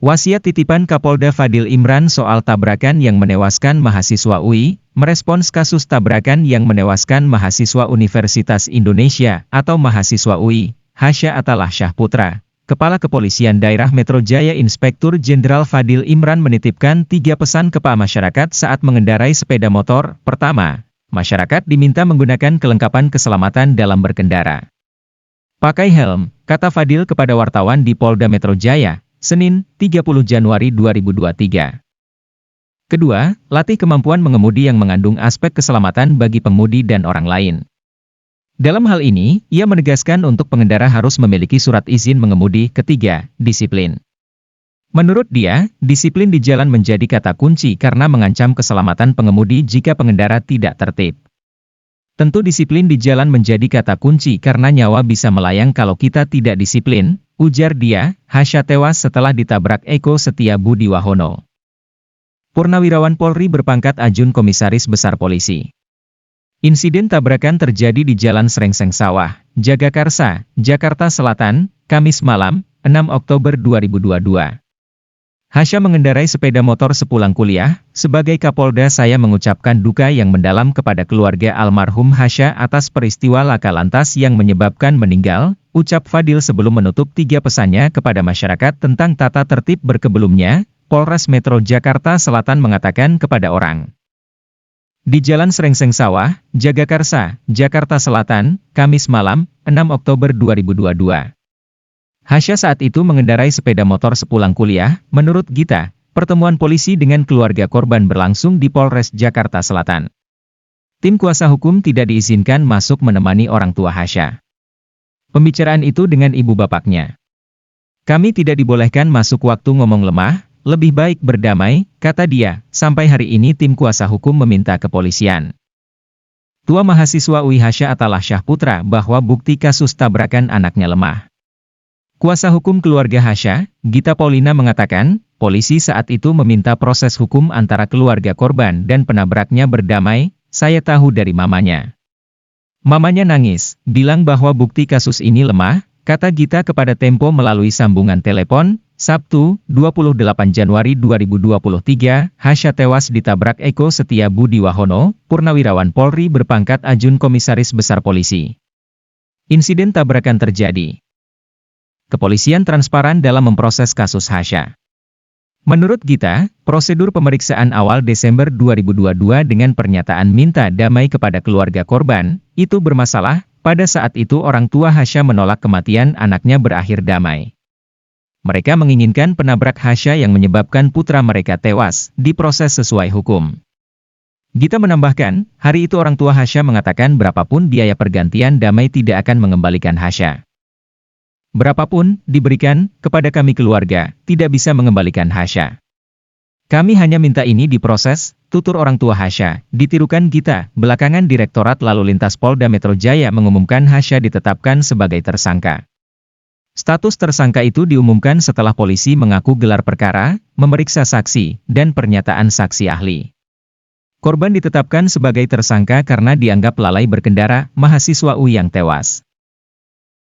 Wasiat titipan Kapolda Fadil Imran soal tabrakan yang menewaskan mahasiswa UI, merespons kasus tabrakan yang menewaskan mahasiswa Universitas Indonesia atau mahasiswa UI, Hasya Atallah Syahputra. Kepala Kepolisian Daerah Metro Jaya Inspektur Jenderal Fadil Imran menitipkan 3 pesan kepada masyarakat saat mengendarai sepeda motor. Pertama, masyarakat diminta menggunakan kelengkapan keselamatan dalam berkendara. Pakai helm, kata Fadil kepada wartawan di Polda Metro Jaya, Senin, 30 Januari 2023. Kedua, latih kemampuan mengemudi yang mengandung aspek keselamatan bagi pengemudi dan orang lain. Dalam hal ini, ia menegaskan untuk pengendara harus memiliki surat izin mengemudi. Ketiga, disiplin. Menurut dia, disiplin di jalan menjadi kata kunci karena mengancam keselamatan pengemudi jika pengendara tidak tertib. Tentu disiplin di jalan menjadi kata kunci karena nyawa bisa melayang kalau kita tidak disiplin, ujar dia. Hasya tewas setelah ditabrak Eko Setia Budi Wahono. Purnawirawan Polri berpangkat Ajun Komisaris Besar Polisi. Insiden tabrakan terjadi di Jalan Srengseng Sawah, Jagakarsa, Jakarta Selatan, Kamis malam, 6 Oktober 2022. Hasya mengendarai sepeda motor sepulang kuliah. Sebagai Kapolda, saya mengucapkan duka yang mendalam kepada keluarga almarhum Hasya atas peristiwa laka lantas yang menyebabkan meninggal, ucap Fadil sebelum menutup 3 pesannya kepada masyarakat tentang tata tertib berkebelumnya. Polres Metro Jakarta Selatan mengatakan kepada orang di Jalan Srengseng Sawah, Jagakarsa, Jakarta Selatan, Kamis malam, 6 Oktober 2022. Hasya saat itu mengendarai sepeda motor sepulang kuliah. Menurut Gita, pertemuan polisi dengan keluarga korban berlangsung di Polres Jakarta Selatan. Tim kuasa hukum tidak diizinkan masuk menemani orang tua Hasya. Pembicaraan itu dengan ibu bapaknya. Kami tidak dibolehkan masuk waktu ngomong lemah, lebih baik berdamai, kata dia. Sampai hari ini tim kuasa hukum meminta kepolisian. Tua mahasiswa UI Hasya Atallah Syahputra bahwa bukti kasus tabrakan anaknya lemah. Kuasa hukum keluarga Hasya, Gita Paulina mengatakan, polisi saat itu meminta proses hukum antara keluarga korban dan penabraknya berdamai. Saya tahu dari mamanya. Mamanya nangis, bilang bahwa bukti kasus ini lemah, kata Gita kepada Tempo melalui sambungan telepon. Sabtu, 28 Januari 2023, Hasya tewas ditabrak Eko Setia Budi Wahono, Purnawirawan Polri berpangkat Ajun Komisaris Besar Polisi. Insiden tabrakan terjadi. Kepolisian transparan dalam memproses kasus Hasya. Menurut Gita, prosedur pemeriksaan awal Desember 2022 dengan pernyataan minta damai kepada keluarga korban, itu bermasalah. Pada saat itu orang tua Hasya menolak kematian anaknya berakhir damai. Mereka menginginkan penabrak Hasya yang menyebabkan putra mereka tewas, diproses sesuai hukum. Gita menambahkan, hari itu orang tua Hasya mengatakan berapapun biaya pergantian damai tidak akan mengembalikan Hasya. Berapapun diberikan kepada kami keluarga, tidak bisa mengembalikan Hasya. Kami hanya minta ini diproses, tutur orang tua Hasya. Ditirukan Gita, belakangan Direktorat Lalu Lintas Polda Metro Jaya mengumumkan Hasya ditetapkan sebagai tersangka. Status tersangka itu diumumkan setelah polisi mengaku gelar perkara, memeriksa saksi, dan pernyataan saksi ahli. Korban ditetapkan sebagai tersangka karena dianggap lalai berkendara, mahasiswa UI yang tewas.